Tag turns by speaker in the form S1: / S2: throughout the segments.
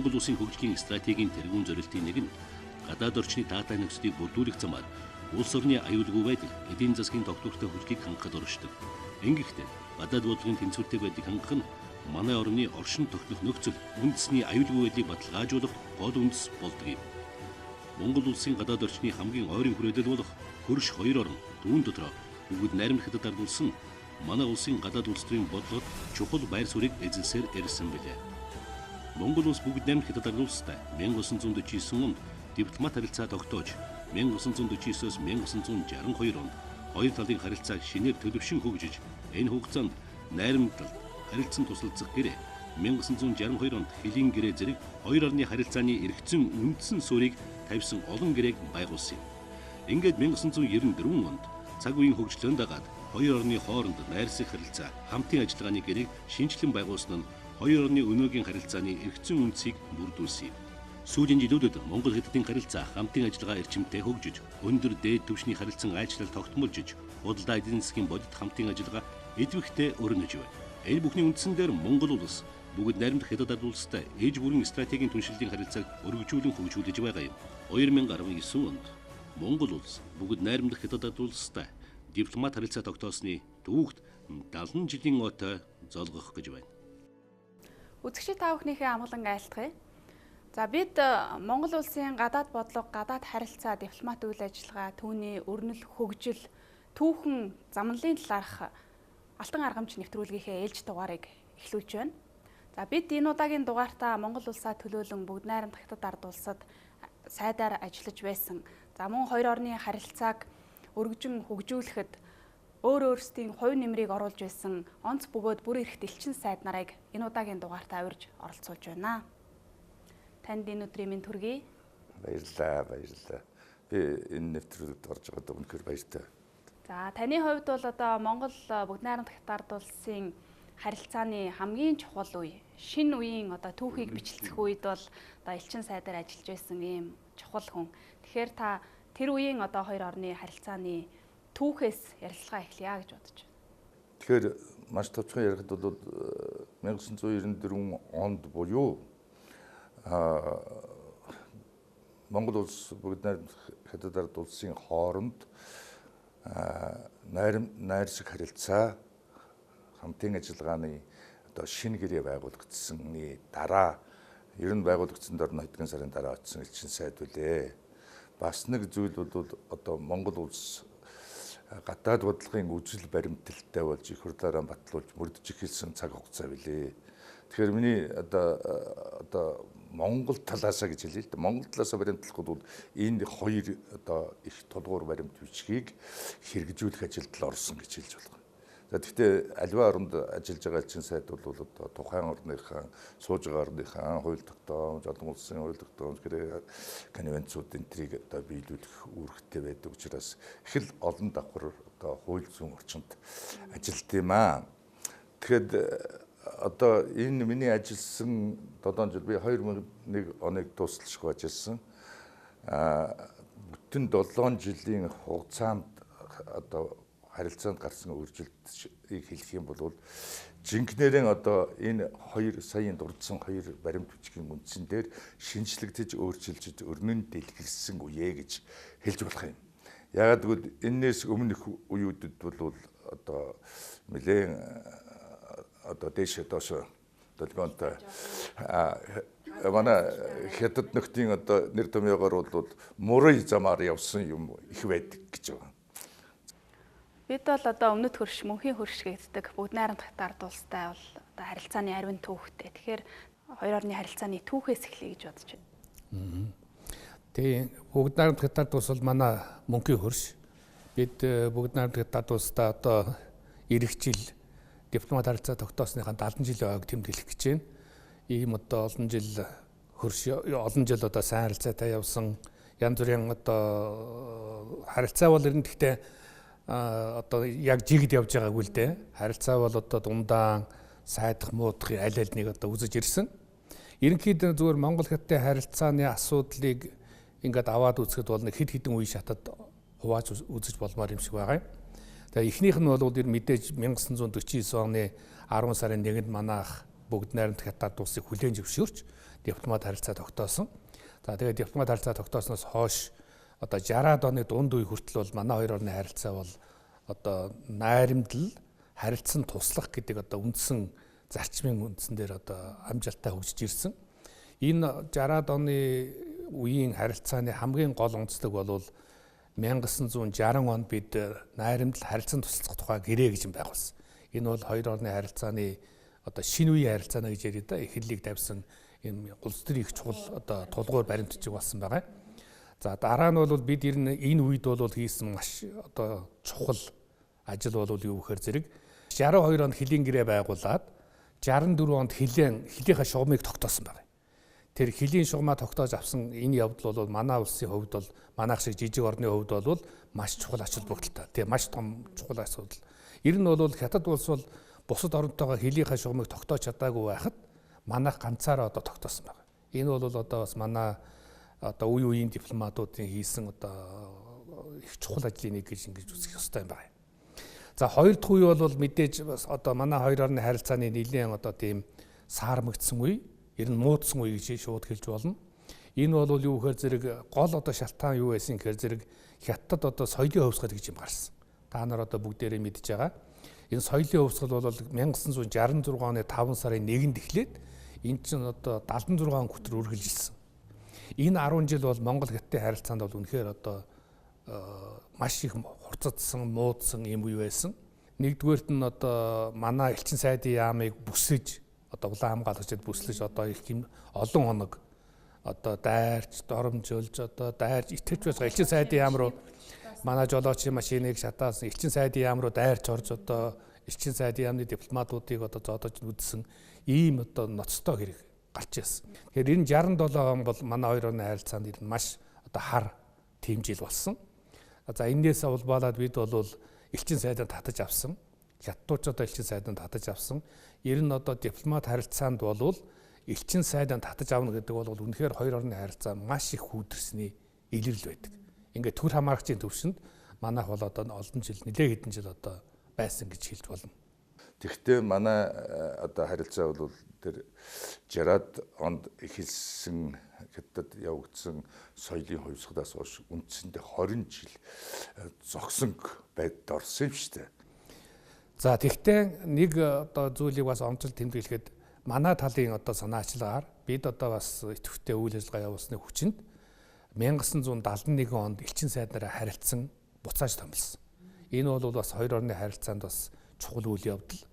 S1: Монгол улсын хөгжлийн стратегийн тэргуун зорилтын нэг нь гадаад орчны таатай нөхцөлийг бүрдүүлэх замаар улс орны аюулгүй байдал, эдийн засгийн тогтвортой хөгжлийг хангахад оршдог. Ингэхдээ гадаад бодлогын тэнцвэртэй байдгийг хангах нь манай орны оршин тогтнох нөхцөл үндэсний аюулгүй байдлыг баталгаажуулах гол үндэс болдог юм. Монгол улсын гадаад орчны хамгийн ойрын хүрээлэл болох хөрш хоёр орн түүн дотроо бүгд найрамд хятад ардулсан манай улсын гадаад улс төрийн бодлогод чухал байр суурийг эзэлсээр ирсэн билээ. Монгол улс бүгд найрамд хятад ардулстай 1949 онд дипломат харилцаа тогтоож 1949-с 1962 онд хоёр талын харилцааг шинээр төлөвшин хөгжиж энэ хугацаанд найрамдал харилцан тусалцах гэрээ 1962 онд Хилийн гэрээ зэрэг хоёр орны харилцааны эргэцэн үндсэн суурийг тавьсан олон гэрээг байгуулсан юм. Ингээд 1994 онд цаг үеийн хөгжлөнд дагаад хоёр орны хооронд найрсаг харилцаа хамтын ажиллагааны гэрээг шинжилэн байгуулсан нь хоёр орны өнөөгийн харилцааны эргэцэн үндсийг бүрдүүлсэн юм. Сүүлийн жилүүдэд Монгол Хятадын харилцаа хамтын ажиллагаа эрчимтэй хөгжиж, өндөр дээд түвшний харилцан айчлал тогтмолжиж, худалдаа эдийн засгийн бодит хамтын ажиллагаа эдвэхтэй өрнөж байна. Энэ бүхний үндсэн дээр Монгол улс бүгд найрамдах хятад улстай ээж бүрэн стратегийн түншлэлийн харилцааг өргөжүүлэн хөгжүүлж байгаа юм. 2019 онд Монгол улс бүгд найрамдах хятад улстай дипломат харилцаа тогтоосны түүхт 70 жилийн ойтой золгох гэж байна.
S2: Үзэгчид та бүхнийхээ амгалан айлтгая. За бид Монгол улсын гадаад бодлого, гадаад харилцаа, дипломат үйл ажиллагаа, түүний өрнөл, хөгжил, түүхэн замналын талаарх Алтан Аргамж нэвтрүүлгийнхээ ээлж дугаарыг эхлүүлж байна. За бид энэ удаагийн дугаартаа Монгол улсаа төлөөлөн бүгд найрамдах хятад ард улсад сайдаар ажиллаж байсан. За мөн хоёр орны харилцааг өргөжин хөгжүүлэхэд өөрсдийн хувь нэмрийг оруулж байсан онц бөгөөд бүр эрхт элчин сайд нарыг энэ удаагийн дугаартаа урьж оролцуулж байна. Танд энэ өдрийн минь төргий.
S3: Баярлалаа. Би энэ нэвтрүүлэгт орж байгаад үнэхээр баяртай.
S2: За таны хувьд бол одоо Монгол бүгд найрамдах хятад улсын харилцааны хамгийн чухал үе, шинэ үеийн одоо түүхийг бичлэх үед бол одоо элчин сайдаар ажиллаж байсан ийм чухал хүн. Тэгэхээр та тэр үеийн одоо хоёр орны харилцааны түүхээс ярилцлага эхлэе гэж бодож байна.
S3: Тэгэхээр маш товчхон ярихад бол 1994 онд буюу Монгол улс бүгд найрамдах хятад ард улсын хооронд найрсаг харилцаа хамтын ажиллагааны одоо шинэ гэрээ байгуулагдсаны дараа ер нь байгуулагдсан дор нь хэдхэн сарын дараа очсон элчин сайд үлээ. Бас нэг зүйл бол одоо Монгол улс гадаад бодлогын үжил баримталтай болж их хурлаараа батлуулж мөрдөж эхэлсэн цаг хугацаа билээ. Тэгэхээр миний одоо Монгол талаасаа гэж хэлээ л дээ. Монгол талаасаа баримтлах бол энэ хоёр одоо их тулгуур баримт бичгийг хэрэгжүүлэх ажилд орсон гэж хэлж байна. За гэхдээ аливаа оронд ажиллаж байгаа элчин сайд бол одоо тухайн орныхаа сууж байгаа орныхаа хууль тогтоомж, олон улсын хууль тогтоомж гэрээ конвенцууд энтрийг одоо биелүүлэх үүрэгтэй байдаг учраас их л олон давхар одоо хууль зүйн орчинд ажилт юм аа. Тэгэхэд одоо энэ миний ажилласан 7 жил би 2001 оныг дуусалшгүй ажилласан. Бүтэн 7 жилийн хугацаанд одоо харилцаанд гарсан өөрчлөлтийг хэлэх юм бол жинхнэрэн одоо энэ хоёр саяын дурдсан хоёр баримт бичгийн үндсэн дээр шинжлэгдэж өөрчилж өрнөн дэлгэрсэн үе гэж хэлж болох юм. Яагаад гэвэл энэс өмнөх үеүүдэд бол одоо нэлээд одоо дэше доош долгионтой манай хятад нөхдийн одоо нэр томьёогоор бол мурай замаар явсан юм их байдаг гэж байна.
S2: Бид бол одоо өмнөд хөрш, мөнхийн хөрш гэдэг бүгд найрамдах хятад ард улстай бол одоо харилцааны ариун түүхтэй. Тэгэхээр хоёр орны харилцааны түүхээс эхлэе гэж бодож байна.
S4: Тэгээ бүгд найрамдах хятад улс бол манай мөнхийн хөрш. Бид бүгд найрамдах хятад улстай одоо ирэх жил дипломат харилцаа тогтоосныхаа 70 жилийн ойг тэмдэглэх гэж байна. Ийм одоо олон жил хөрш, олон жил одоо сайн харилцаатай явсан янз бүрийн одоо харилцаа бол ер нь гэхдээ одоо яг жигд явж байгаагүй л дээ. Харилцаа бол одоо дундаан сайдах муудахын аль нэг одоо үзэж ирсэн. Ерөнхийдөө зүгээр Монгол Хятадын харилцааны асуудлыг ингээд аваад үзэхэд бол нэг хэд хэдэн үе шатад хувааж үзэж болмоор юм шиг байгаа юм. Тэгээ эхнийх нь бол мэдээж 1949 оны 10 сарын 1-нд манайх бүгд найрамд хятад улсыг хүлээн зөвшөөрч дипломат харилцаа тогтоосон. За тэгээд дипломат харилцаа тогтоосноос хойш одоо 60-аад оны дунд үе хүртэл бол манай хоёр орны харилцаа бол одоо найрамдал, харилцан туслах гэдэг одоо үндсэн зарчмын үндсэн дээр одоо амжилттай хөгжиж ирсэн. Энэ 60-аад оны үеийн харилцааны хамгийн гол онцлог бол 1960 онд бид найрамдал, харилцан туслах тухай гэрээ гэж байгуулсан. Энэ бол хоёр орны харилцааны одоо шинэ үеийн харилцаана гэж яриад эхлэлийг тавьсан энэ улс төрийн их чухал одоо тулгуур баримтчиг болсон байгаа. За дараа нь бол бид энэ үед бол хийсэн маш одоо чухал ажил бол юу гэхээр зэрэг 62 онд хилийн гэрээ байгуулад 64 онд хилийнхаа шугамыг тогтоосон байна. Тэр хилийн шугамаа тогтоож авсан энэ явдал бол манай улсын хувьд бол манайх шиг жижиг орны хувьд бол маш чухал ач холбогдолтой. Тэгээ маш том чухал асуудал. Ер нь бол хятад улс бол бусад оронтойгоо хилийнхаа шугамыг тогтоож чадаагүй байхад манайх ганцаараа одоо тогтоосон байна. Энэ бол одоо бас манай одоо үе үеийн дипломатуудын хийсэн одоо их чухал ажлын нэг гэж ингэж үзэх ёстой юм байна. За хоёр дахь үе бол мэдээж бас одоо манай хоёр орны харилцааны нэлийн одоо тийм саармагдсан үе, ер нь муудсан үе гэж шууд хэлж болно. Энэ бол юу гэхээр зэрэг гол одоо шалтгаан юу байсан гэхээр зэрэг хятад одоо соёлын хөвсгөл гэж юм гарсан. Та нар одоо бүгдээрээ мэдж байгаа. Энэ соёлын хөвсгөл бол 1966 оны 5 сарын 1-нд эхлээд энэ чинь одоо 76 хүтэр үргэлжилсэн. Энэ 10 жил бол Монгол-Хятадын харилцаанд бол үнэхээр одоо маш их хурцдсан, муудсан юм үе байсан. Нэгдүгээрт нь одоо манай элчин сайдын яамыг бүсэж одоо улаан хамгаалагчид бүслэж одоо их олон хоног одоо дайрч, доромжилж одоо дайрч итгэж байгаа элчин сайдын яам руу манай жолоочийн машиныг шатаасан элчин сайдын яам руу дайрч орж одоо элчин сайдын яамны дипломатуудыг одоо зодож үдсэн ийм одоо ноцтой хэрэг гарч ирсэн. Тэгэхээр энэ 67 он бол манай хоёр орны харилцаанд ер нь маш одоо хар тийм жил болсон. За энээс улбалаад бид бол элчин сайданд татаж авсан. Хятадууд одоо элчин сайданд татаж авсан. Ер нь одоо дипломат харилцаанд бол элчин сайданд татаж авна гэдэг бол үнэхээр хоёр орны харилцаа маш их хүүдэрсний илэрл байдаг. Ингээд төр хамаарчийн төвшөнд манайх бол одоо олон жил нэлээд хэдэн жил одоо байсан гэж хэлж болно.
S3: Тэгэхдээ манай одоо харилцаа бол тэр 60-аад онд эхэлсэн хятад явагдсан соёлын хувьсгалаас хойш үндсэндээ 20 жил зогсон байдалд орсон юм шүү дээ.
S4: За тэгтээ нэг одоо зүйлийг бас онцлог тэмдэглэхэд манай талын одоо санаачлагаар бид одоо бас идэвхтэй үйл ажиллагаа явуулсны хүчинд 1971 онд элчин сайднараа харилцсан буцааж томилсон. Энэ бол бас хоёр орны харилцаанд бас чухал үйл явдал.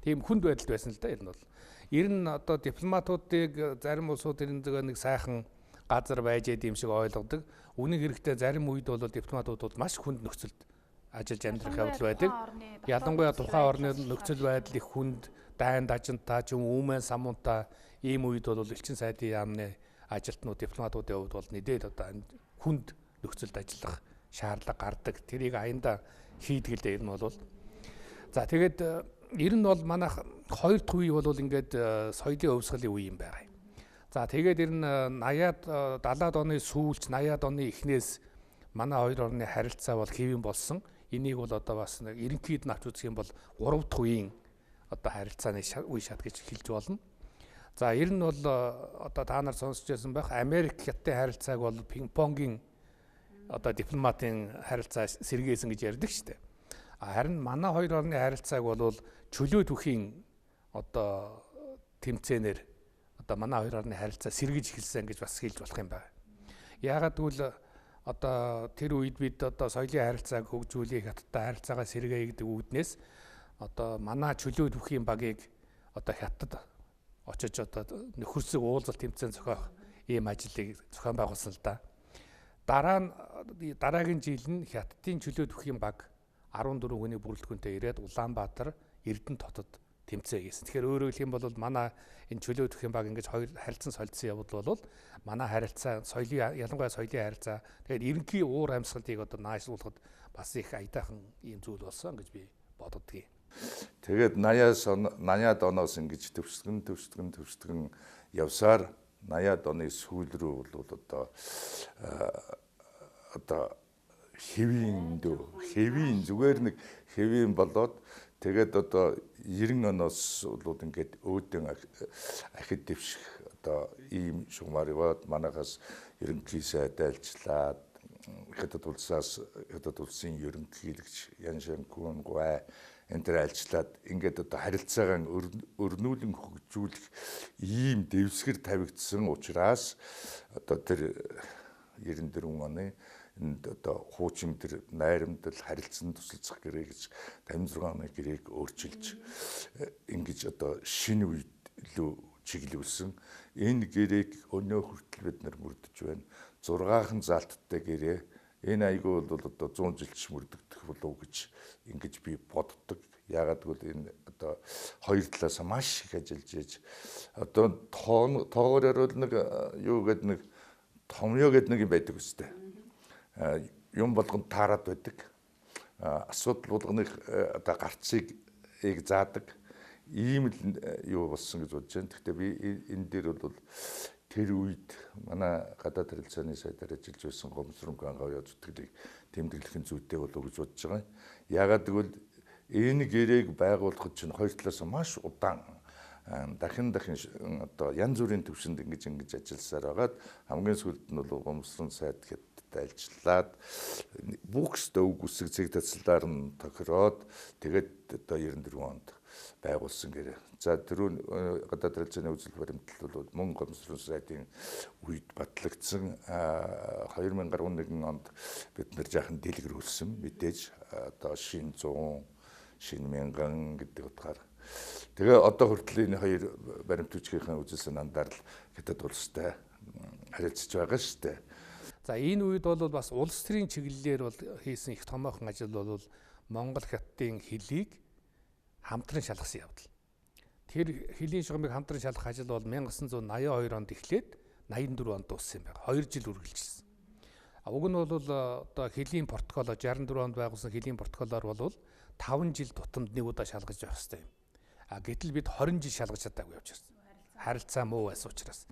S4: Тийм хүнд байдалд байсан л да ер нь бол. Ер нь одоо дипломатуудыг зарим улсууд энэ зөв нэг сайхан газар байж идэм шиг ойлгодог. Үнэн хэрэгтээ зарим үед бол дипломатууд бол маш хүнд нөхцөлд ажиллаж амьдрах явдал байдаг. Ялангуяа тухайн орны нөхцөл байдал их хүнд, дайн дажинтай ч юм өмнө самуунтай ийм үед бол элчин сайдын яамны ажилтнууд дипломатуудын хувьд бол нэдээд одоо хүнд нөхцөлд ажиллах шаардлага гардаг. Тэрийг аянда хийдгэлдэ ер нь бол. За тэгээд ер нь бол манайх хоёр дахь үе бол ингээд соёлын өвсгөлийн үе юм байгаа. За тэгээд ер нь 80-аад 70-аад оны сүүлч 80-аад оны эхнээс манай хоёр орны харилцаа бол хэвэн болсон. Энийг бол одоо бас нэг ерөнхийд нь авч үзэх юм бол 3 дахь үеийн одоо харилцааны үе шат гэж хэлж болно. За ер нь бол одоо та нар сонсч байсан байх Америк Хятадын харилцааг бол пинг-понгийн одоо дипломатын харилцаа сэргээсэн гэж ярьдаг шүү дээ. Харин манай хоёр орны харилцааг бол чөлөө түүхийн одоо тэмцээнээр одоо манай хоёр орны харилцаа сэргэж эхэлсэн гэж бас хэлж болох юм байна. Яагаад гэвэл одоо тэр үед бид одоо соёлын харилцааг хөгжүүлэх, хятадтай харилцаагаа сэргээе гэдэг үүднээс одоо манай чөлөө түүхийн багийг одоо хятад очиж одоо нөхөрсөг уулзалт тэмцээн зохиох ийм ажлыг зохион байгуулсан л да. Дараагийн жил нь хятадын чөлөө түүхийн баг 14 хүний бүрэлдэхүүнтэй ирээд Улаанбаатар Эрдэнэ хотод тэмцээн хийсэн. Тэгэхээр өөрөөр хэлэх юм бол манай энэ чөлөө түүхийн баг ингэж хоёр харилцан солилцсон явдал бол манай харилцаа соёлын ялангуяа соёлын харилцаа тэгээд ерөнхий уур амьсгалыг одоо наашруулахад бас их аятайхан ийм зүйл болсон гэж би боддгийг.
S3: Тэгээд 80-аад оноос ингэж төвшгөн явсаар 80-аад оны сүүл рүү бол одоо хэвийн зүгээр нэг хэвийн болоод тэгээд одоо 90 оноос бол ингээд өөдөн ахид дэвших одоо ийм шугамар яваад манайхаас ерөнхий сайд айлчлаад хятад улсын ерөнхийлөгч Ян Шанкун гуай энэ төр айлчлаад ингээд одоо харилцаагаа өрнүүлэн хөгжүүлэх ийм дэвсгэр тавигдсан учраас одоо тэр 94 оны энд одоо хуучин тэр найрамдал харилцан тусалцах гэрээ гэж 56 оны гэрээг өөрчилж ингэж одоо шинэ үед лөө чиглүүлсэн энэ гэрээг өнөө хүртэл бид нар мөрдөж байна. 6хан залттай гэрээ энэ айгүй бол одоо 100 жилч мөрдөгдөх болов гэж ингэж би боддог. Яагаад гэвэл энэ одоо хоёр талаас маш их ажиллаж ийж одоо тоогоор ярил нэг юу гэдэг нэг томьёо гэдэг нэг юм байдаг үстэй. Юм болгонд таарад байдаг. Асуудал болгоныг одоо гарцыг заадаг. Ийм л юу болсон гэж бодож байна. Гэхдээ би энэ дээр бол тэр үед манай гадаад харилцааны сайдаар ажиллаж байсан Монгол БНХАУ-ын зүтгэлийг тэмдэглэхэн зүйтэй болов гэж бодож байгаа. Яагаад гэвэл энэ гэрээг байгуулахад чинь хоёр талаас маш удаан дахин одоо янз бүрийн төвшөнд ингэж ажилласаар байгаад хамгийн сүүлд нь бол гомслон сайд гэдэгт ажиллаад бүхстэй үг үсэг цэг тацлаар нь тохироод тэгээд одоо 94 онд байгуулсан гэрээ. За тэрүүн гадаад харилцааны үзэл баримтлал бол мөн гомслон сайдын үед батлагдсан 2011 онд бид нэр жаахан дэлгэрүүлсэн мэдээж одоо шин 100 шин 1000 гэдэг утгаар тэгээ одоо хүртэл энэ хоёр баримт хүчгийн үзэл санаандаар л хятад улстай харилцаж байгаа шүү дээ.
S4: За энэ үед бол бас улс төрийн чиглэлээр бол хийсэн их томоохон ажил бол Монгол хятадын хөлийг хамтран шалгасан явдал. Тэр хөлийн шугамыг хамтран шалгах ажил бол 1982 онд эхлээд 84 онд дууссан юм байна. 2 жил үргэлжилсэн. Уг нь бол одоо хөлийн протоколоо 64 онд байгуулсан хөлийн протоколоор бол 5 жил тутамд нэг удаа шалгаж явах хэрэгтэй юм. Гэтэл бид 20 жил шалгаж чадаагүй явж ирсэн. Харилцаа муу байсан учраас.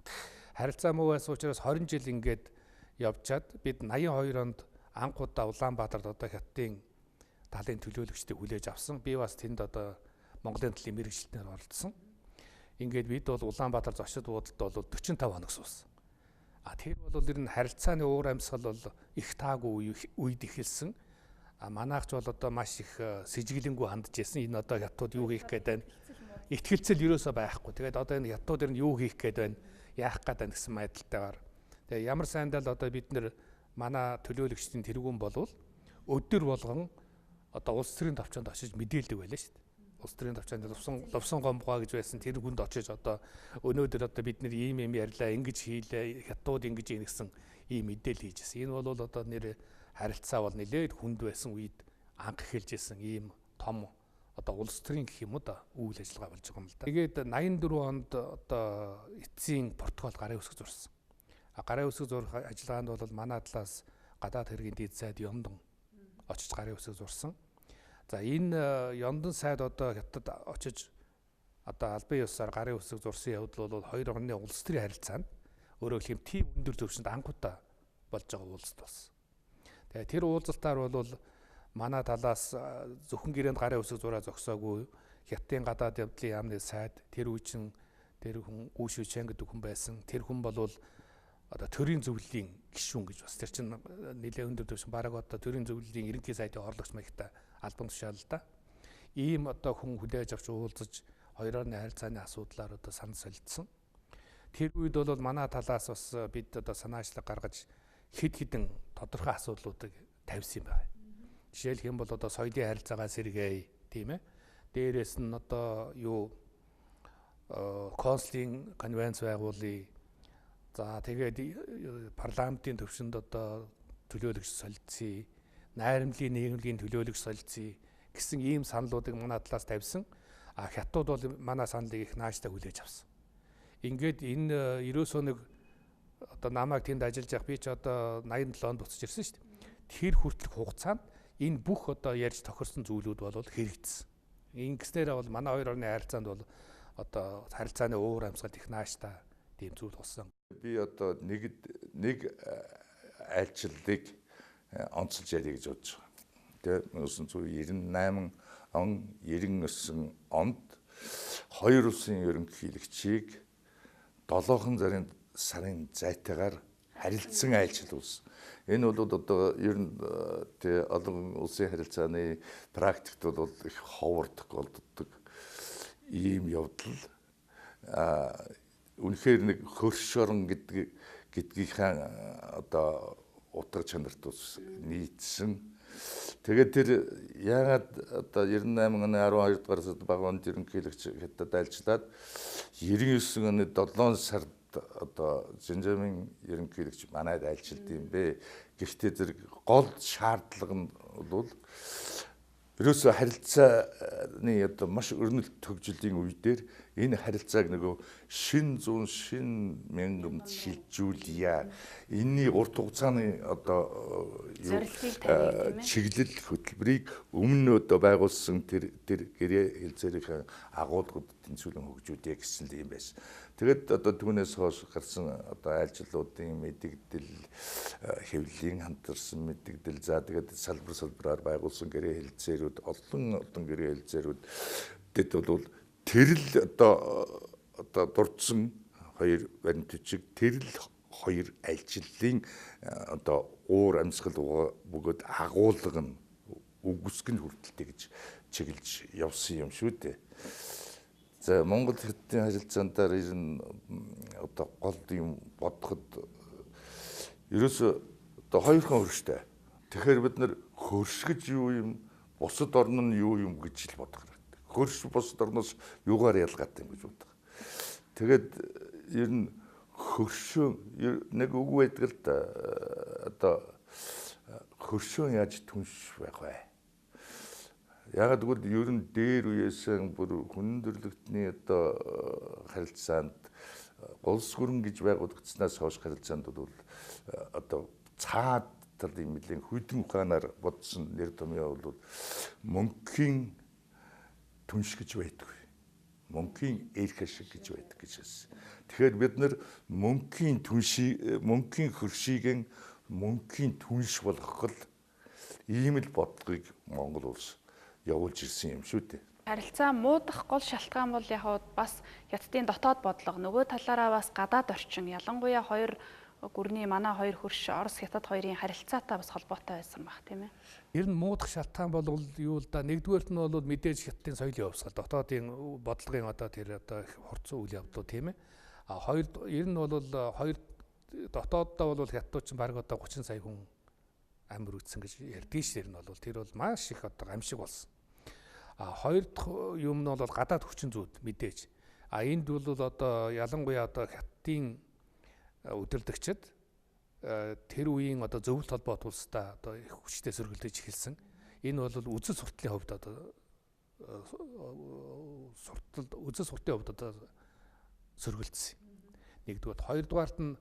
S4: Харилцаа муу байсан учраас 20 жил ингээд явчаад бид 82 онд анх удаа Улаанбаатарт одоо хятадын талын төлөөлөгчдийг хүлээж авсан. Би бас тэнд одоо Монголын талын мэргэжилтнээр оролцсон. Ингээд бид бол Улаанбаатар зочид буудалд бол 45 хоног суусан. Тэр бол ер нь харилцааны уур амьсгал бол их таагүй үед эхэлсэн. Манайхч бол одоо маш их сэжиглэнгүй хандж байсан. Энэ одоо хятад юу хийх гээд байна? Итгэлцэл ерөөсөө байхгүй. Тэгээд одоо энэ хятад ер нь юу хийх гээд байна? Яах гээд байна гэсэн байдалтайгаар. Тэгээ ямар сайндаа л одоо бид нэр манай төлөөлөгчдийн тэргүүн болвол өдөр болгон одоо улс төрийн товчонд очиж мэдээлдэг байлаа шүү дээ. Улс төрийн товчонд лувсан гомбгоо гэж байсан тэр хүнд очиж одоо өнөөдөр одоо бид нэр ийм ярьлаа, ингэж хийлээ, хятад ингэж ийн гэсэн ийм мэдээлэл хийжсэн. Энэ бол одоо нэр харилцаа бол нэлээд хүнд байсан үед анх эхэлж исэн ийм том одоо улс төрийн гэх юм уу да үйл ажиллагаа болж байгаа юм л да. Тэгээд 84 онд одоо эцсийн протокол гарын үсэг зурсан. Гарын үсэг зурх ажиллагаанд бол манай талаас гадаад хэргийн дэд сайд Ёндон очиж гарын үсэг зурсан. За энэ Ёндон сайд одоо хятад очиж одоо албан ёсоор гарын үсэг зурсан явдал бол хоёр орны улс төрийн харилцаанд өөрөөр хэлбэл тийм өндөр түвшинд анхудаа болж байгаа уулзалт болсон. Тэгээ тэр уулзалтаар бол манай талаас зөвхөн гэрээнд гарын үсэг зураа зогсоогүй хятадын гадаад явдлын яамны сайд тэр үечин тэр хүн Гүшүү Чэн гэдэг хүн байсан. Тэр хүн бол одоо төрийн зөвлөлийн гишүүн гэж бас тэр чинь нэлээд өндөр түвшин бараг одоо төрийн зөвлөлийн ерөнхий сайдын орлогч маягтай албан тушаал та. Ийм одоо хүн хүлээж авч уулзаж хоёрооны харилцааны асуудлаар одоо санал солилцсон. Тэр үед бол манай талаас бас бид одоо санаачлаг гаргаж хэд тодорхой асуудлуудыг тавьсан юм байна. Жишээлх юм бол одоо соёлын харилцаагаа сэргээе, тийм ээ. Дээрээс нь одоо юу консулын конвенц байгуулъя. За тэгээд парламентын төвшөнд одоо төлөөлөгч солилцъя, найрамдлын нийгмийн төлөөлөгч солилцъя гэсэн ийм саналуудыг манай талаас тавьсан. Хятад бол манай саналыг их нааштай хүлээж авсан. Ингээд энэ 90 оног одоо намайг тэнд ажиллаж явах би ч одоо 87 онд буцаж ирсэн шүү дээ. Тэр хүртэлх хугацаанд энэ бүх одоо ярьж тохирсон зүйлүүд бол хэрэгжсэн. Ингэснээр бол манай хоёр орны харилцаанд бол одоо харилцааны уур амьсгал их нааштай тийм зүйл болсон.
S3: Би одоо нэг айлчлалыг онцолж ярих гэж бодож байгаа. Тэгээ 1998 он 99 онд хоёр улсын ерөнхийлөгчийг 7 сарын зайтайгаар харилцан айлчлал үүссэн. Энэ бол одоо ер нь олон улсын харилцааны практикт бол их ховор тохиолддог ийм явдал. Үнэхээр нэг хөрш орон гэдгийнхаа одоо утга чанарт ус нийцсэн. Тэгээд тэр яагаад одоо 98 оны 12 дугаар сард багаанд ерөнхийлөгч хятад айлчлаад 99 оны 7 сард одоо Зинжамын ерөнхийлөгч манайд айлчилд юм бэ. Гэхдээ зэрэг гол шаардлага нь бол ерөөсөө харилцааны одоо маш өрнөлт төгжлийн үедэр энэ харилцааг нөгөө шин зүүн шин мянгамд шилжүүлье. Энийний урт хугацааны одоо чиглэл хөтөлбөрийг өмнө одоо байгуулсан тэр гэрээ хэлцээрийн агуулгад тэнцвүүлэн хөгжүүлье гэсэн юм байсан. Тэгээд одоо түүнээс хойш гарсан одоо айлчлалуудын мэдэгдэл хэвлэлийн хамтарсан мэдэгдэл за тэгээд салбараар байгуулсан гэрээ хэлцээрүүд олон гэрээ хэлцээрүүдэд бол тэрл одоо дурдсан хоёр баримтчиг тэрл хоёр айлчлалын одоо уур амьсгал бөгөөд агуулга нь үгүйсгэн хүртэлтэй гэж чиглэж явсан юм шүү дээ. За Монгол Хятадын харилцаандаар ер нь одоо гол юм бодоход ерөөсөө одоо хоёрхан хөрштэй. Тэгэхээр бид нэр хөрш гэж юу юм, бусад орн нь юу юм гэж л бодох хэрэгтэй. Хөрш бусад орноос юугаар ялгаатай юм гэж бодох. Тэгээд ер нь хөршөө нэг үг байдаг л да. Одоо хөршөө яаж түнш байх вэ? Яг тэгвэл ер нь дээр үеэсэн бүр хүндрэлтний одоо харилцаанд голс гүрэн гэж байгуулагдсанаас хойш харилцаанд бол одоо цаад тал юм нэлийн хүйтэн ухаанаар бодсон нэр томьёо бол мөнхийн түнш гэж байдаг. Мөнхийн эрх ашиг гэж байдаг гэж хэлсэн. Тэгэхээр бид нар мөнхийн хөршийг мөнхийн түнш болгох л ийм л бодлогыг Монгол улс явуулж ирсэн юм шүү дээ.
S2: Харилцаа муудах гол шалтгаан бол яг бас хятадын дотоод бодлого, нөгөө талаараа бас гадаад орчин, ялангуяа хоёр гүрний манай хоёр хөрш Орос хятад хоёрын харилцаатай бас холбоотой байсан баг тийм ээ.
S4: Ер нь муудах шалтгаан бол юу л да, нэгдүгээрт нь бол мэдээж хятадын соёлын хувьсгал, дотоодын бодлогын одоо тэр одоо хурцсан үйл явдлууд тийм ээ. А хоёр ер нь бол хоёр дотооддоо бол хятадууд чинь баг одоо 30 сая хүн амир үтсэн гэж ярьдгийг ширнэ бол тэр бол маш их одоо гамшиг болсон. А хоёр дахь юм нь бол гадаад хүчин зүйд мэдээж. А энд бол одоо ялангуяа одоо хятадын удирдагчид тэр үеийн одоо зөвлөлт холбоот улстай одоо их хүчтэй сөргөлдөж эхэлсэн. Энэ бол үзэл сурталын хувьд одоо үзэл сурталын хувьд одоо сөргөлдсөн. Нэгдүгээр, хоёрдугаарт нь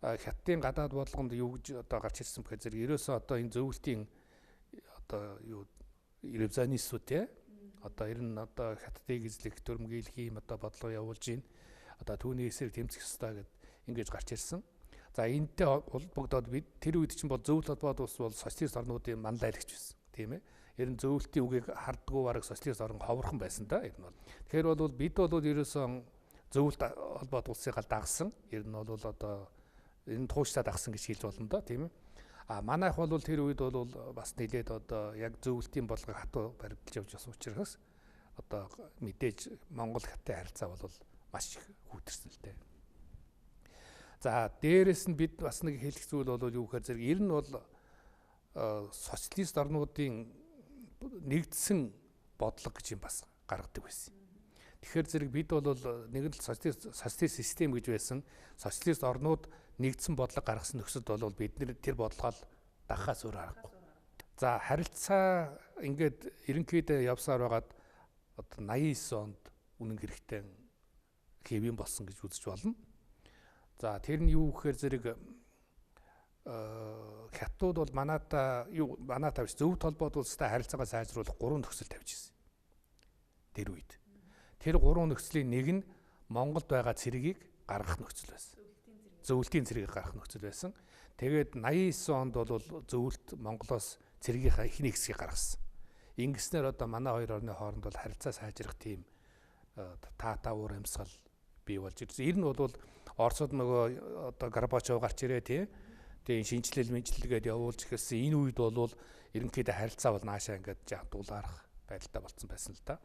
S4: хятадын гадаад бодлогонд юу гэж одоо гарч ирсэн бэхээр зэрэг ерөөсөө одоо энэ зөвлөлтийн одоо юу ревизионистууд те одоо ер нь одоо хятадыг эзлэх төрөмгийлэх юм одоо бодлого явуулж байна. Одоо түүний эсрэг тэмцэх ёстой гэд ингэж гарч ирсэн. За энэтэй холбогдоод бид тэр үед чинь бол зөвлөлт холбоот улс бол социалист орнуудын манлайлагч байсан. Тийм ээ. Ер нь зөвлөлтийн үгийг хардггүй бараг социалист орн ховорхон байсан да. Ер нь бол. Тэгэхээр бол бид бол ерөөсөө зөвлөлт холбоот улсыг дагсан. Ер нь бол одоо энэ тууштай дагсан гэж хэлж болно да. Тийм ээ. А манайх бол тэр үед бол бас нэлээд одоо яг зөвлөлтийн бодлогыг хатуу баримталж явж байсан учраас одоо мэдээж Монгол Хятадын харилцаа бол маш их хүйтэрсэн л дээ. За дээрэс нь бид бас нэг хэлэх зүйл бол юу гэхээр зэрэг ер нь бол социалист орнуудын нэгдсэн бодлого гэж юм бас гаргадаг байсан. Тэгэхээр зэрэг бид бол нэг л социалист систем гэж байсан. Социалист орнууд нэгдсэн бодлого гаргасан нөхцөлд бол бид нэр тэр бодлогоо дагахаас өөр аргагүй. За харилцаа ингээд ерөнхийдөө явсаар байгаад одоо 89 онд үнэн хэрэгтээ хэвэн болсон гэж үзэж болно. За тэр нь юу гэхээр зэрэг хятадууд бол манайтай биш зөвхөн толгойд улстай харилцаагаа сайжруулах 3 нөхцөл тавьж ирсэн. Тэр үед. Тэр 3 нөхцөлийн нэг нь Монголд байгаа цэргийг гаргах нөхцөл байсан. зөвлөлтийн цэргийг гаргах нөхцөл байсан. Тэгээд 89 онд бол зөвлөлт Монголоос цэргийнхаа ихний хэсгийг гаргасан. Ингэснээр одоо манай хоёр орны хооронд бол харилцаа сайжрах тийм таата уур амьсгал бий болж ирсэн. Ер нь бол Оросод нөгөө одоо Горбачов гарч ирээ тий. Тэгээ шинжилэл мэдлэгээд явуулж ихсэн энэ үед бол ерөнхийдөө харилцаа бол наашаа ингээд жаа дулаарах байдалтай болсон байсан л да.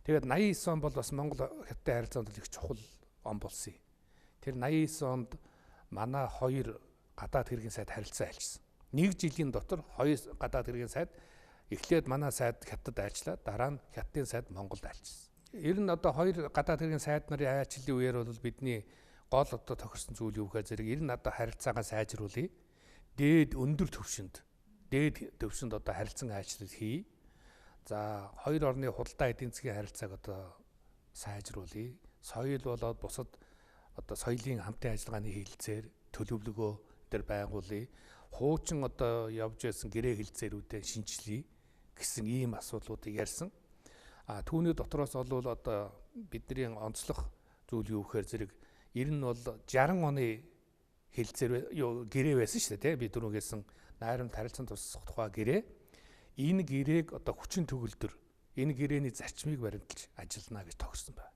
S4: Тэгээд 89 он бол бас Монгол Хятадын харилцаанд их чухал он болсон юм. Тэр 89 онд манай хоёр гадаад хэргийн сайд харилцаа айлчсан. 1 жилийн дотор хоёр гадаад хэргийн сайд эхлээд манай сайд Хятадд айлчлаа, дараа нь Хятадын сайд Монголд айлчсан. Ер нь одоо хоёр гадаад хэргийн сайд нарын айлчлалын үеэр бол бидний гол одоо тохирсон зүйл юу гэхээр зэрэг ер нь одоо харилцаагаа сайжруулъя. Дээд өндөр төвшөнд одоо харилцан айлчлал хий. За хоёр орны худалдаа эдийн засгийн харилцааг одоо сайжруулъя. Соёл болоод бусад одоо соёлын хамтын ажиллагааны хилцээр төлөвлөгөө дээр байгуулъя. Хуучин одоо явж байсан гэрээ хилцээрүүдэд шинжилье гэсэн ийм асуудлуудыг ярьсан. Түүний дотроос бол одоо бидний онцлог зүйл юу гэхээр зэрэг ер нь бол 60 оны хилцээр гэрээ байсан шүү дээ, би түрүү хэлсэн найрамд харилцан тусах тухай гэрээ. Энэ гэрээг одоо хүчин төгөлдөр энэ гэрээний зарчмыг баримталж ажиллана гэж тогссон байна.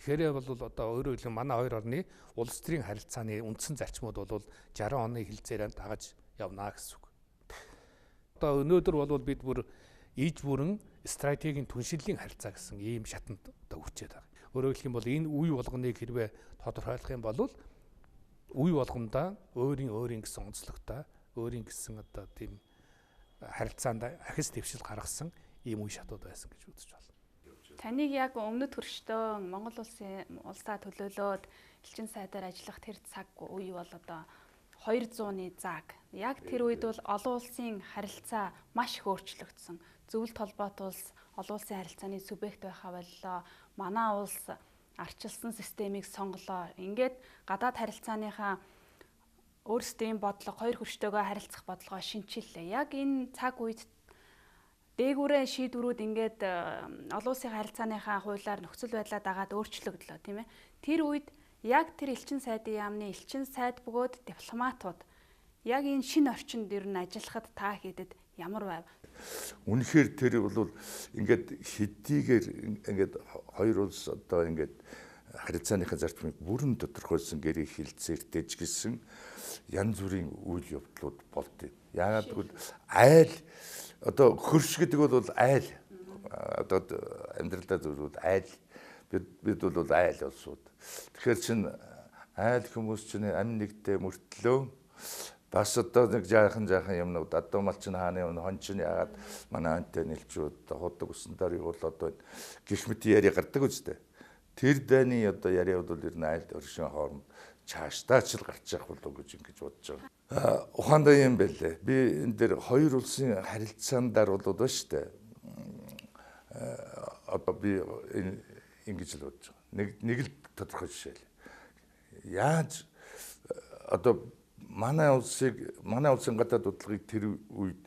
S4: Тэгэхээр бол одоо өөрөөр хэлбэл манай хоёр орны улс төрийн харилцааны үндсэн зарчмууд бол 60 оны хилцээрээр дагаж явна гэсэн үг. Одоо өнөөдөр бол бид бүр иж бүрэн стратегийн түншлэлийн харилцаа гэсэн ийм шатанд одоо хүчээд байгаа. Өөрөөр хэлэх юм бол энэ үе болгоныг хэрвээ тодорхойлох юм бол үе болгондоо өөрийн гэсэн онцлогтой, өөрийн гэсэн одоо тийм харилцаанд ахис дэвшил гаргасан ийм үе шатууд байсан гэж үзэж байна.
S2: Таныг яг өмнөд хөрштөө Монгол улсаа төлөөлөөд элчин сайдаар ажиллах тэр цаг үе бол одоо 200-ны заг. Яг тэр үед бол олон улсын харилцаа маш их өөрчлөгдсөн. Зөвлөлт холбоот улс олон улсын харилцааны субъект байхаа боллоо. Манай улс арчилсан системийг сонголоо. Ингээд гадаад харилцааныхаа өөрсдийн бодлого, хоёр хөрштөөгөө харилцах бодлогоо шинчиллээ. Яг энэ цаг үед дээгүүрээ шийдвэрүүд ингээд олон улсын харилцааныхаа хуулиар нөхцөл байдлаа дагаад өөрчлөгдлөө, тийм ээ. Тэр үед яг тэр элчин сайдын яамны элчин сайд бөгөөд дипломатууд яг энэ шинэ орчинд ер нь ажиллахад та хийдэд ямар байв?
S3: Үнэхээр тэр бол ингээд хэдийгээр ингээд хоёр улс одоо ингээд харилцааныхаа зарчмыг бүрэн тодорхойлсон гэрээ хилцээртэй ч гэсэн янз бүрийн үйл явдлууд болд. Яагаад гэвэл айл одоо хөрш гэдэг бол айл одоо амьдралдаа зөвлөд айл бид бол айл улсууд. Тэгэхээр чин айл хүмүүс чинь амь нэгтэй мөртлөө бас одоо нэг жаахан юмнууд одоо малчин хааны хон чин яагаад манай антай нэлчүүд худаг усан дээр бол одоо гих мэт яри гардаг үстэй. Тэр дайны одоо яриа бол ер нь айл өршин хооронд чааштай ч л гарч явах болов гэж ингэж бодож байгаа. Ухаандаа юм байлээ. Би энэ дээр хоёр улсын харилцаандаар бол шүү дээ. Одоо би ингэж л бодож байгаа. Нэг л тодорхой жишээ л. Яаж одоо манай улсын гадаад удалгыг тэр үед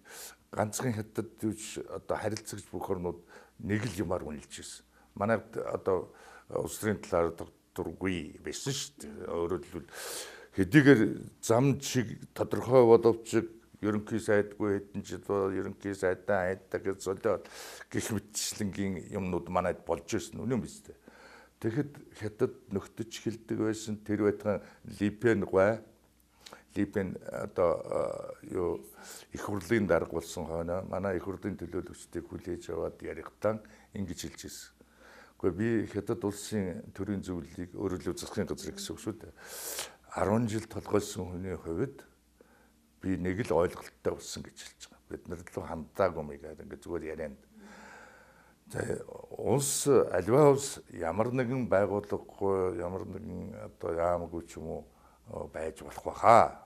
S3: ганцхан хятад гэж одоо харилцагч бүх орнууд нэг л юмар үнэлж ирсэн. Манай одоо улс төрийн талаар дургүй байсан шүү дээ. Өөрөөр хэлбэл хэдийгээр зам шиг тодорхой боловч ерөнхий сайдгүй хэдэн жил ерөнхий сайдаа айддаг гэж солиод гих мэтчлэнгийн юмнууд манайд болж ирсэн үнэн биз дээ. Тэгэхэд хятад нөхдөж хэлдэг байсан тэр байтхан Липен одоо юу их хурлын дарга болсон хойно манай их хурлын төлөөлөгчдийг хүлээж аваад ярихдаа ингэж хэлж ирсэн. Гэхдээ би хятад улсын төрийн зөвлөлийг өөрөлдөө засгийн газар гэсэн үг шүү дээ. 10 жил толгойсон хүний хувьд би нэг л ойлголттой болсон гэж хэлж байгаа. Бид нар л хандаагүй маягаар ингэ зүгээр ярианд. За улс альва улс ямар нэгэн байгууллагагүй ямар нэгэн одоо яамгүй ч юм уу байж болох байхаа.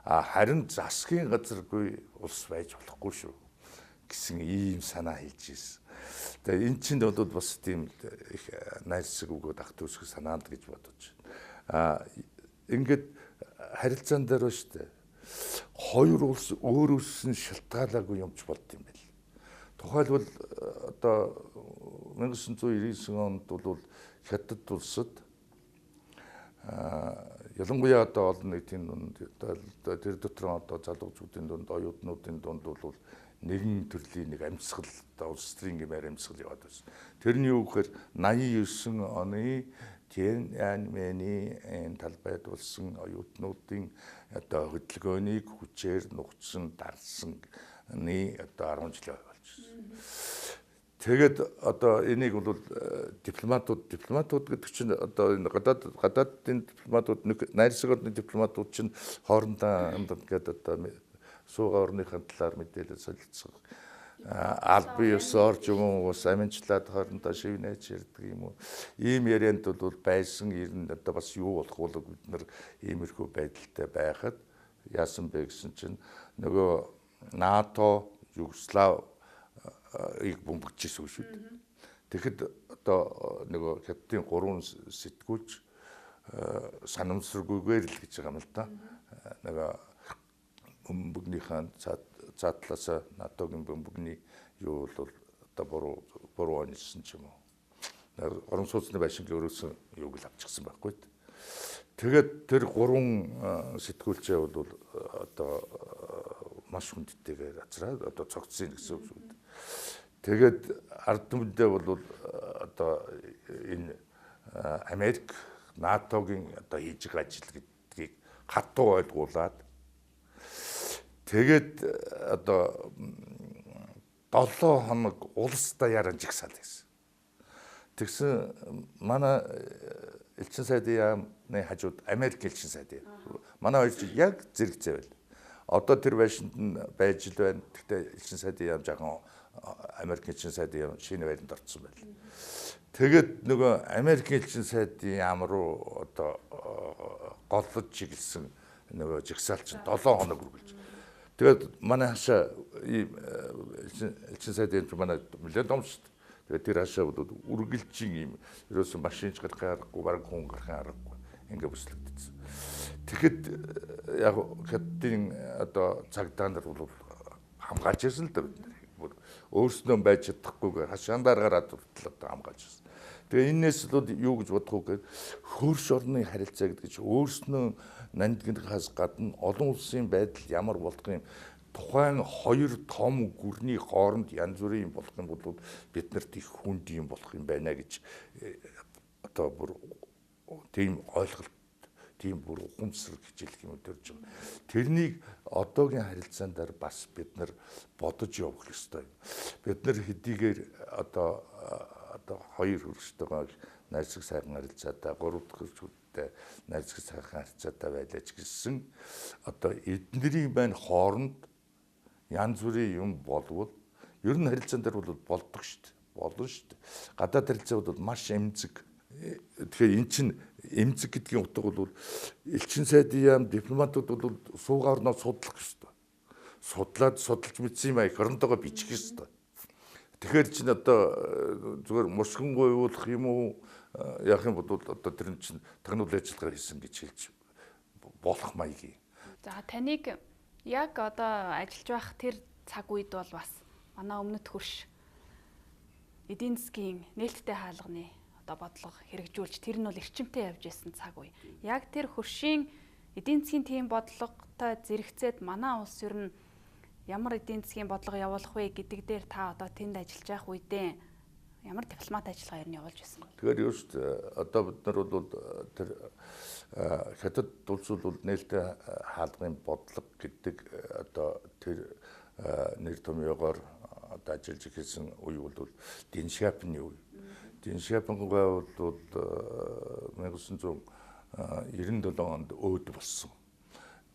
S3: Харин засгийн газаргүй улс байж болохгүй шүү гэсэн ийм санаа хэлж ирсэн. Тэгээ эн чинь бол бас тийм их найрсаг өгөөд ах төсөх санаанд гэж бодож байна. Ингээд харилцаан дээр ба штэ. Хоёр улс өөрөөс нь шалтгаалаагүй юмч болд юм байл. Тухайлбал одоо 1999 онд бол Хятад улсад ялангуяа одоо олон нийтийн дунд тэр дотор одоо залуучуудын дунд, оюутнуудын дунд бол нэгэн төрлийн нэг амьсгал одоо улс төрийн гэмээр амьсгал яваад байсан. Тэрний юу гэхээр 89 оны Тяньаньмэний энэ талбайд болсон оюутнуудын одоо хөдөлгөөнийг хүчээр нухацсан дарсаны одоо 10 жил болж байна. Тэгээд одоо энийг бол дипломатууд гэдэг чинь одоо энэ гадаадын дипломатууд найрсагчдын дипломатууд чинь хоорондоо ингээд одоо суугаа орныхын талаар мэдээлэл солилцох аль бие ёсоор ч юм уу бас аминчлаад хоорондоо шивнэж ярьдаг юм уу. Ийм ярианд бол байсан ер нь одоо бас юу болох вэ бид нар иймэрхүү байдалтай байхад яасан бэ гэсэн чинь нөгөө НАТО Югослав ийг бомбогдчихсэн шүү дээ. Тэгэхэд одоо нөгөө хятадын 3 сэтгүүлч санамсаргүйгээр л гэж байгаа юм л да. Нөгөө бөмбөгнийхээ цаатлаас НАТОгийн бөмбөгний юу бол одоо буруу онцсон ч юм уу. Орон сууцны байшингийн өрөөсөн юуг л авчихсан байхгүй. Тэгээд тэр 3 сэтгүүлчээ бол одоо маш хүндтэйгээр газраа одоо цогцсон гэсэн үг шүү дээ. Тэгээд ард түмэндээ бол одоо энэ Америк НАТОгийн одоо хийж байгаа ажил гэдгийг хатуу ойлгуулад тэгээд одоо 7 хоног улс даяараа жигсаал гэсэн. Тэгсэн манай элчин сайдын яамны хажууд Америк элчин сайд. Манай хоёр чинь яг зэрэгцээ байл. Одоо тэр байшинд нь байж л байна. Гэхдээ элчин сайдын яам жоохон Америк элчин сайдын яам шинэ байранд орсон байл. Тэгээд нөгөө Америк элчин сайдын яам руу одоо голлож чиглэсэн нөгөө жигсаал чинь 7 хоног үргэлж. Тэгээд манай хашаа элчин сайдын манай нэлээд том шүү дээ. Тэгээд тэр хашаа бол үргэлжийн юм ерөөсөн машинч гарахын аргагүй, бараг хүн гарахын аргагүй ингээ бүслэгдсэн. Тэгэхэд яг хятадын одоо цагдаа нар бол хамгаалж ирсэн л да бид нар. Өөрснөө байж чадахгүйгээр хашаандаар гараад хүртэл одоо хамгаалж ирсэн. Тэгээ энэс л юу гэж бодох уу гэхээр хөрш орны харилцаа гэдэг чинь өөрснөө нандинхаас гадна олон улсын байдал ямар болох юм тухайн 2 том гүрний хооронд янз бүрийн болох юм бол бид нарт их хүнд юм болох юм байна гэж одоо бүр тийм ойлголт тийм бүр ухамсар хичээлэх юм төрж байгаа. Тэрнийг одоогийн харилцаан дээр бас бид нар бодож явах ёстой. Бид нар хэдийгээр одоо 2 хөрштэйгээ найзлаг сайхан харилцаатай 3 дахь хөрштэй найзлаг сайхан харилцаатай байлаач гэсэн одоо эднэрийн байна хооронд янз бүрийн юм болвол ер нь харилцаан дээр бол болдог шүү дээ. Болно шүү дээ. Гадаад харилцаа бол маш эмзэг. Тэгэхээр эн чинь эмзэг гэдгийн утга бол элчин сайдын яам дипломатууд бол суугаа орноо судлах ёстой. Судалж мэдсэн юм аяг хорондоогоо бичих ёстой. Тэгэхээр чинь одоо зүгээр мушгингуй явуулах юм уу яах юм бол одоо тэр чинь тагнуул ажиллагаа хийсэн гэж хэлж болох маягийн.
S2: За таныг яг одоо ажиллаж байх тэр цаг үед бол бас манай өмнөд хөрш эдийн засгийн нээлттэй хаалганы одоо бодлого хэрэгжүүлж тэр нь бол эрчимтэй явж исэн цаг үе. Яг тэр хөршийн эдийн засгийн тийм бодлоготой зэрэгцээд манай улс ер нь ямар эдийн засгийн бодлого явуулах вэ гэдэг дээр та одоо тэнд ажиллаж байх үедээ ямар дипломат ажиллагаа ер нь явуулж байсан бэ?
S3: Тэгэхээр юу шүү дээ. Одоо бид нар бол тэр хятад улс бол нээлттэй хаалгын бодлого гэдэг одоо тэр нэр томьёогоор одоо ажиллаж ирсэн үе бол Дэн Шиапины үе. Дэн Шиапингаа бол 1997 онд өөд болсон.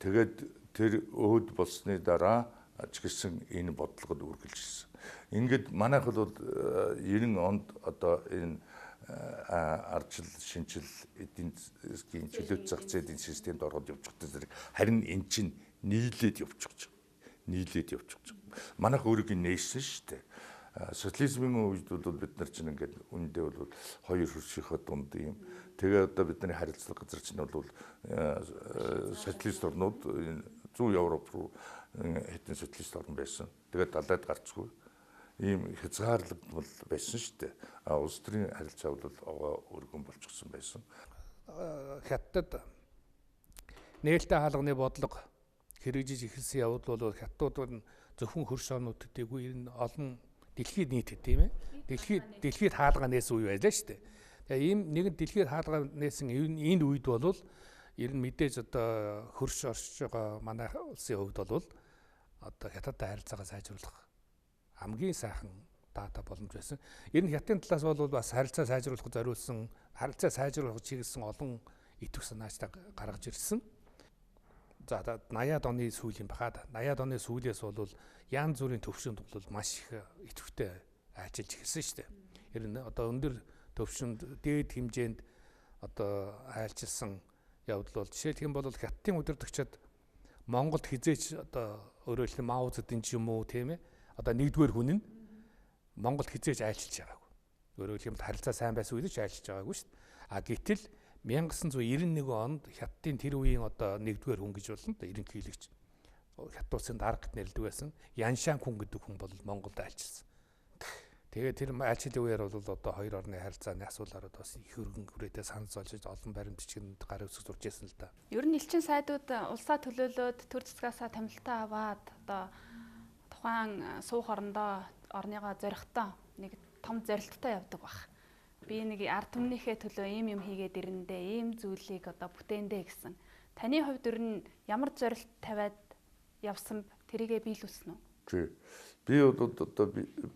S3: Тэгээд тэр өөд болсны дараа ч гэсэн энэ бодлогод үргэлжилсэн. Ингээд манайх бол 90 онд одоо энэ ардчил шинжил эдийн засгийн чөлөөт зах зээлийн системд ороод явж байгаа зэрэг харин эн чинь нийлээд явж байгаа. Нийлээд явж байгаа. Манайх өөрийг нээсэн шүү дээ. Социализмын үед бол бид нар чинь ингээд үндэ бол 2 хөршийнхөө дунд юм. Тэгээ одоо бидний харилцах газар чинь бол социалист орнууд зүүн Европ руу хэдэн социалист орн байсан. Тэгээд далайд гарцгүй ийм хязгаарлагдмал байсан шүү дээ. Улс төрийн харилцаа бол өргөн болчихсон байсан.
S4: Хятад нээлттэй хаалганы бодлого хэрэгжиж эхэлсэн явдал бол хятадууд нь зөвхөн хөрш орнуудтэйгүй ер нь олон дэлхийд нийтэд тийм ээ. Дэлхийд хаалга нээсэн үе байлаа шүү дээ. Тэгээ ийм нэгэн дэлхийд хаалга нээсэн энэ үед бол ер нь мэдээж одоо хөрш оршиж байгаа манай улсын хувьд бол одоо хятадтай харилцаагаа сайжруулах хамгийн сайхан дата боломж байсан. Ер нь хятадын талаас бол бас харилцаа сайжруулах зориулсан, харилцаа сайжруулах чиглэсэн олон итвэх санаачтай гаргаж ирсэн. За 80-аад оны сүүлийн бахад 80-аад оны сүүлээс бол янз бүрийн төвшөнд бол маш их итвэхтэй ажиллаж эхэлсэн шүү дээ. Ер нь одоо өндөр төвшөнд дээд хэмжээнд одоо айлчилсан явдал бол жишээлх юм бол хятадын удирдагчид Монголд хизээч одоо өөрөөр хэлбэл Мао Цзэдун ч юм уу тийм ээ одоо нэгдүгээр хүн нь Монголд хизээж айлчилж байгаагүй. Өөрөөр хэлбэл харилцаа сайн байсан үед ч айлчилж байгаагүй шүү дээ. А гэтэл 1991 онд хятадын тэр үеийн одоо нэгдүгээр хүн гэж болно да ерөнхийлөгч хятад улсын дарагт нэрлдэг байсан Яншан хүн гэдэг хүн бол Монголд айлчилсан. Тэгээд тэр айлчлалын үеэр бол одоо хоёр орны харилцааны асуулаараа бас их хөргөн хүрээтэй санал золж олон баримт бичгэнд гар үсэг зурж байсан л да.
S2: Ер нь элчин сайдууд улсаа төлөөлөөд төр засгаасаа томилтоо аваад одоо тухайн суух орныгоо зорихтой нэг том зорилттой явдаг баг. Би нэг ард түмнийхээ төлөө ийм юм хийгээд ирэндээ ийм зүйлийг одоо бүтээндээ гэсэн. Таны хувьд ер нь ямар зорилт тавиад явсан тэрийгэ биелүүлсэн үү?
S3: Тий. Би одоо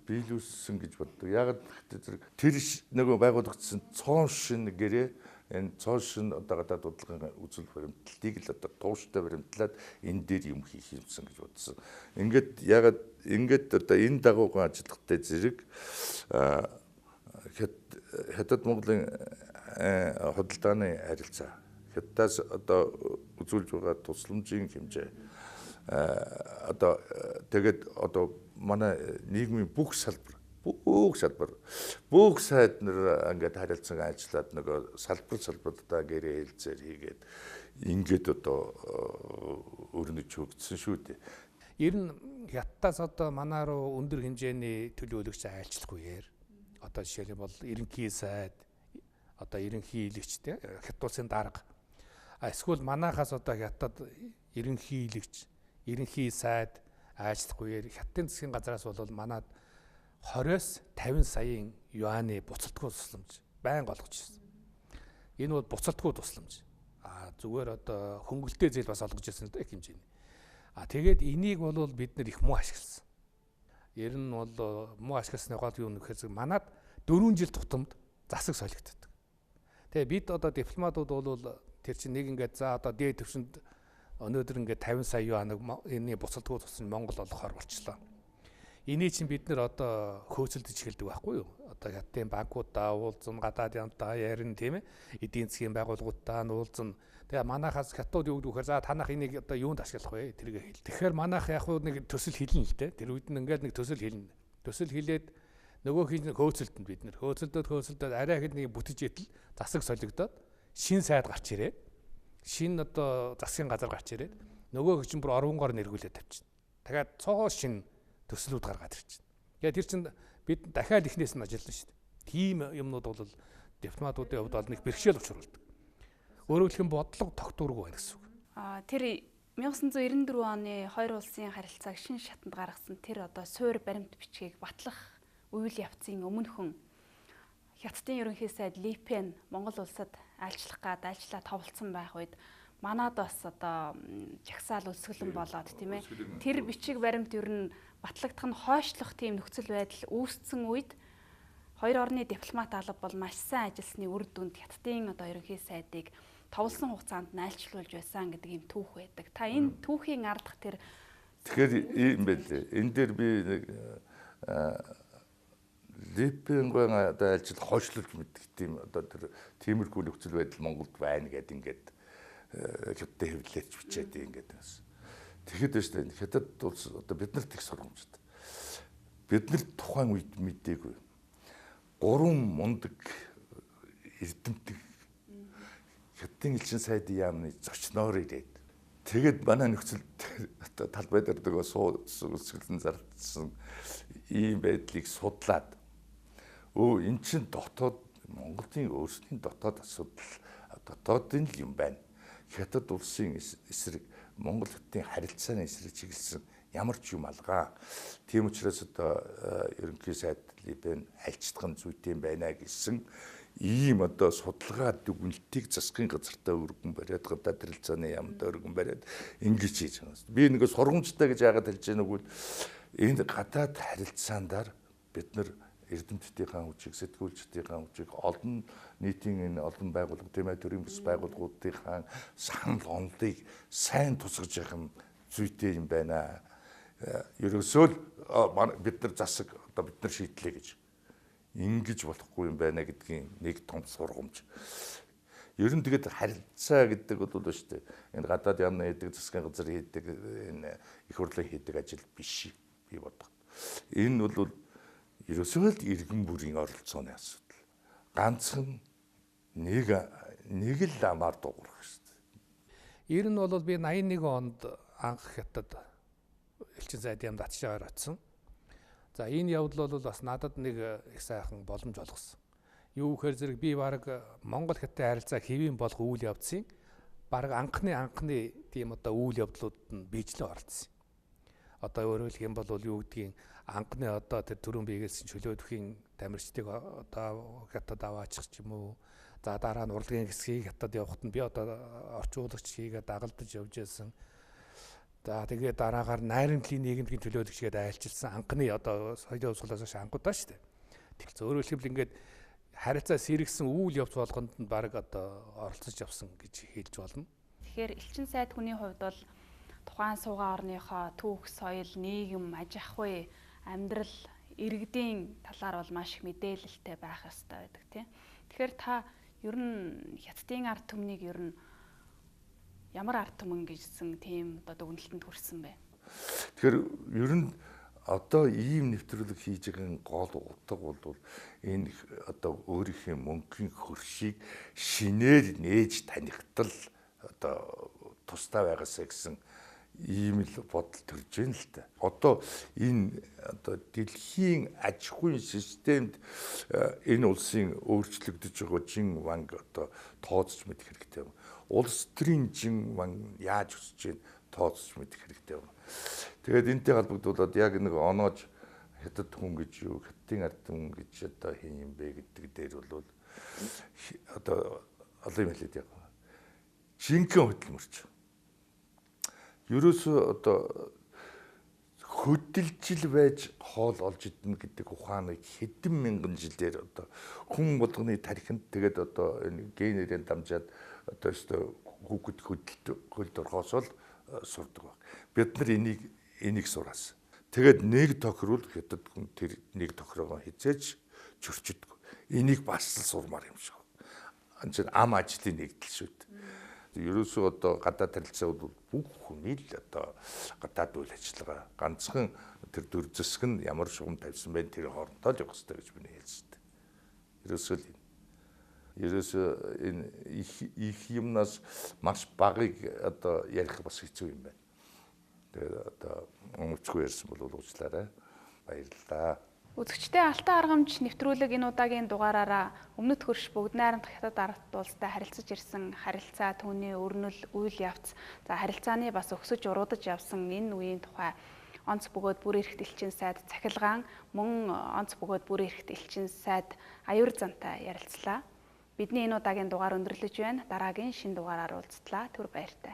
S3: биелүүлсэн гэж боддог. Яг тэр нөгөө байгуулагдсан цоон шин гэрээ энэ цоон шин одоо гадаад бодлогын үзэл баримтлалыг л одоо тууштай баримтлаад энэ дээр юм хийх юмсан гэж бодсон. Ингээд одоо энэ дагуухан ажиллахтай зэрэг хятад Монголын худалдааны харилцаа хятадаас одоо үзүүлж байгаа тусламжийн хэмжээ одоо тэгээд одоо манай нийгмийн бүх салбар бүх сайд нар ингээд харилцан ажиллаад нөгөө салбартаа гэрээ хэлцээр хийгээд ингээд одоо өрнөж хөгжсөн шүү дээ.
S4: Ер нь хятадаас одоо манай руу өндөр хэмжээний төлөөлөгч айлчлах үеэр одоо жишээлбэл ерөнхий сайд одоо ерөнхийлөгчтэй хятад улсын дарга эсвэл манайхаас одоо хятад ерөнхийлөгч ерөнхий сайд айлчлах үеэр хятадын засгийн газраас бол манад 20-с 50 саяын юаны буцалтгүй тусламж байнга олгож ирсэн. Энэ бол буцалтгүй тусламж. Зүгээр одоо хөнгөлтэй зээл бас олгож ирсэн л да их хэмжээний. Тэгээд энийг бол бид нэр их муу ашигласан. Ер нь бол муу ашигласны гол юу нөхөөр манад 4 жил тутамд засаг солигддог. Тэгээ бид одоо дипломатууд бол тэр чинь нэг ингээд за одоо дээд төвшөнд өнөөдөр ингээд 50 сая юаныг энэ буцалтгүй туссан Монгол олохоор болчлоо. Энийг чинь бид нэр одоо хөөцөлдөж эхэлдэг байхгүй юу? Одоо хятадын банкудаа уулзсан, гадаад янтаа ярин тийм ээ. Эдийн засгийн байгууллагуудаа уулзсан. Тэгээ манайхаас хятад юу гэхээр за танах энийг одоо юунд ашиглах вэ? Тэргээ хэл. Тэгэхээр манайх яг нэг төсөл хэлнэ л дээ. Тэр үед нь ингээд нэг төсөл хэлнэ. Төсөл хэлээд нөгөөх нь хөөцөлдөнд бид нэр хөөцөлдөөд арай хэд нэг бүтэж итэл засаг солигдоод шин сайд гарч ирээд шин одоо засгийн газар гарч ирээд нөгөөх чинь бүр орвонгоор нэргүүлээд тавьчихна. Дахиад цоо шин төслүүд гаргаад ирчихна. Тэгээд тэр чинь бид дахиад эхнээс нь ажиллана шүү дээ. Тийм юмнууд бол дипломатуудын хувьд бол нэг бэрхшээл учруулдаг. Өөрөөр хэлбэл бодлого тогтворгүй байна гэсэн үг.
S2: Тэр 1994 оны хоёр улсын харилцааг шин шатанд гаргасан тэр одоо суур баримт бичгийг батлах үйл явцын өмнөхөн Хятадын ерөнхий сайд Ли Пен Монгол улсад айлчлах гад айлчлаа товлцсон байх үед манад бас одоо жагсаал өсгөлэн болоод тийм ээ тэр бичиг баримт ер нь батлагдах нь хойшлох тийм нөхцөл байдал үүссэн үед хоёр орны дипломат алба бол маш сайн ажилласны үр дүнд Хятадын одоо ерөнхий сайдыг товлсон хугацаанд айлчлуулж байсан гэдэг юм түүх байдаг. Та энэ түүхийн ардах тэр
S3: тэгэхээр юм байлээ. Энэ дээр би нэг Липенгийн одоо ажил хойшлуулж мэддэг тийм одоо тэр тиймэрхүү нөхцөл байдал Монголд байна гэдэг ингээд хятад хэвлэлч бичээд ингээд байсан. Тэгэхэд байж таа хятад улс одоо биднэрт их сургамжтай. Биднэрт тухайн үед мэдээгүй. 3 мундаг эрдэмтэг хятадын элчин сайдын яамны зочноор ирээд тэгээд манай нөхцөл одоо талбай дээр нөгөө сүсгэлэн зардсан ийм байдлыг судлаад эн чинь дотоод Монголын өөрсдийн дотоод асуудал дотоодын л юм байна. хятад улсын эсрэг Монгол хотын харилцааны эсрэг чиглэсэн ямар ч юм алгаа. Тийм учраас одоо ерөнхий сайд Либен альчдган зүйтэй байна гэсэн ийм одоо судалгаа дүгнэлтийг засгийн газартаа өргөн бариад гадаад харилцааны яамд өргөн бариад ингэж хийж байгаа. Би нэг сургамжтай гэж яагаад хэлж байгааг нь энэ гадаад харилцаандаар бид нар эрдэмтдийнхээ хүчийг, сэтгүүлчдийнхээ хүчийг, олон нийтийн энэ олон байгууллага, тийм ээ, төрийн бүс байгууллагуудынхаа санал онолыг сайн тусгаж явах юм зүйтэй юм байна. Ерөөсөө л бид нар засаг одоо бид нар шийдлээ гэж ингэж болохгүй юм байна гэдгийн нэг том сургамж. Ер нь тэгээд харилцаа гэдэг бол шүү дээ. Энэ гадаад яамны хийдэг, засгийн газар хийдэг, энэ их хурлын хийдэг ажил биш би боддог. Энэ бол ерөөсөө л иргэн бүрийн оролцооны асуудал. Ганцхан нэг л амаар дуурах шүү дээ.
S4: Ер нь бол би 81 онд анх хятад элчин сайдын яамд атшаагаар очсон. За энэ явдал бол бас надад нэг их сайхан боломж олгосон. Юу гэхээр зэрэг би баг Монгол хятад харилцаа хэвийн болох үйл явдсын баг анхны тийм одоо үйл явдлууд нь биежлээ оролцсон. Одоо өөрөөр хэлэх юм бол юу гэдгийг анхны одоо тэр түрүүн биегээс чөлөөтөхийн тамирчдыг одоо хятад аваачих ч юм уу. За дараа нь урлагийн хэсгийг хятад явахад нь би одоо орчуулагч хийгээд дагалдаж явж байсан. За тэгээд дараагаар найрамдлын нийгэмдгийн төлөөлөгчгээд айлчилсан анхны одоо соёлын хувьсгалаас шангуудаа шүү дээ. Тэгэхээр өөрөөр хэлбэл ингээд харилцаа сэргсэн үйл явц болгонд нь баг одоо оролцож явсан гэж хэлж болно.
S2: Тэгэхээр элчин сайд хүний хувьд бол тухайн суугаа орныхоо түүх, соёл, нийгэм, аж ахуй, амьдрал, иргэдийн талаар бол маш их мэдээлэлтэй байх ёстой байдаг тийм. Тэгэхээр та ер нь хятадын ард түмнийг ер нь ямар ард түмэн гэжсэн тийм одоо дүгнэлтэнд хүрсэн бэ?
S3: Тэгэхээр ер нь одоо ийм нэвтрүүлэг хийж байгаа гол утга бол энэ одоо өөрийнхөө мөнгөний хөршийг шинээр нээж танигтал одоо тустай байгаасаа гэсэн ийм л бодол төрж байна л та. Одоо энэ одоо дэлхийн аж ахуйн системд энэ улсын өөрчлөгдөж байгаа жин ванг одоо тооцож мэдэх хэрэгтэй байна. Улс төрийн жин ванг яаж өсөж байна тооцож мэдэх хэрэгтэй байна. Тэгээд энэтэй холбогдуулаад яг нэг оноож хятад хүн гэж юу, хятадын ард түмэн гэж одоо хин юм бэ гэдэг дээр бол одоо олон юм хэлээд яг жинхэнэ хөдөлмөрч. Ерөөсөө одоо хөдөлжил байж хоол олж идэнэ гэдэг ухааныг хэдэн мянган жилээр одоо хүн болгоны тархинд тэгээд одоо энэ генерийн дамжаад одоо өстө хүүхэд хөдөлт орхоос л сурдаг баг. Бид нар энийг сураас. Тэгээд нэг тохирол хятад хүн тэр нэг тохирогоо хизээж чөрчдөг. Энийг бас л сурмаар юм шиг. Анчид ам ажлын нэгдэл шүү дээ. Ерөөсөө одоо гадаад харилцаа бол бүх хүний л одоо гадаад үйл ажиллагаа ганцхан тэр дүр зэсг нь ямар шугам тавьсан байх тэр хоорондоо л явах хэрэгтэй гэж би хэлсэн. Ерөөсөө энэ их юмнаас маш багыг одоо ярих бас хэцүү юм байна. Тэгээд одоо өмчгүй ярьсан бол уучлаарай. Баярлалаа.
S2: Үзэгчдээ Алтан Аргамж нэвтрүүлэг энэ удаагийн дугаараараа өмнөд хөрш бүгд найрамдах хятад ард улстай харилцаж ирсэн харилцаа, түүний өрнөл, үйл явц, за харилцааны бас өксөж уруудаж явсан энэ үеийн тухай онц бөгөөд бүр эрхт элчин сайд Цахилгаан мөн онц бөгөөд бүр эрхт элчин сайд Х.Аюурзантай ярилцлаа. Бидний энэ удаагийн дугаар өндөрлөж байна. Дараагийн шинэ дугаараар уулзтлаа. Түр баяртай.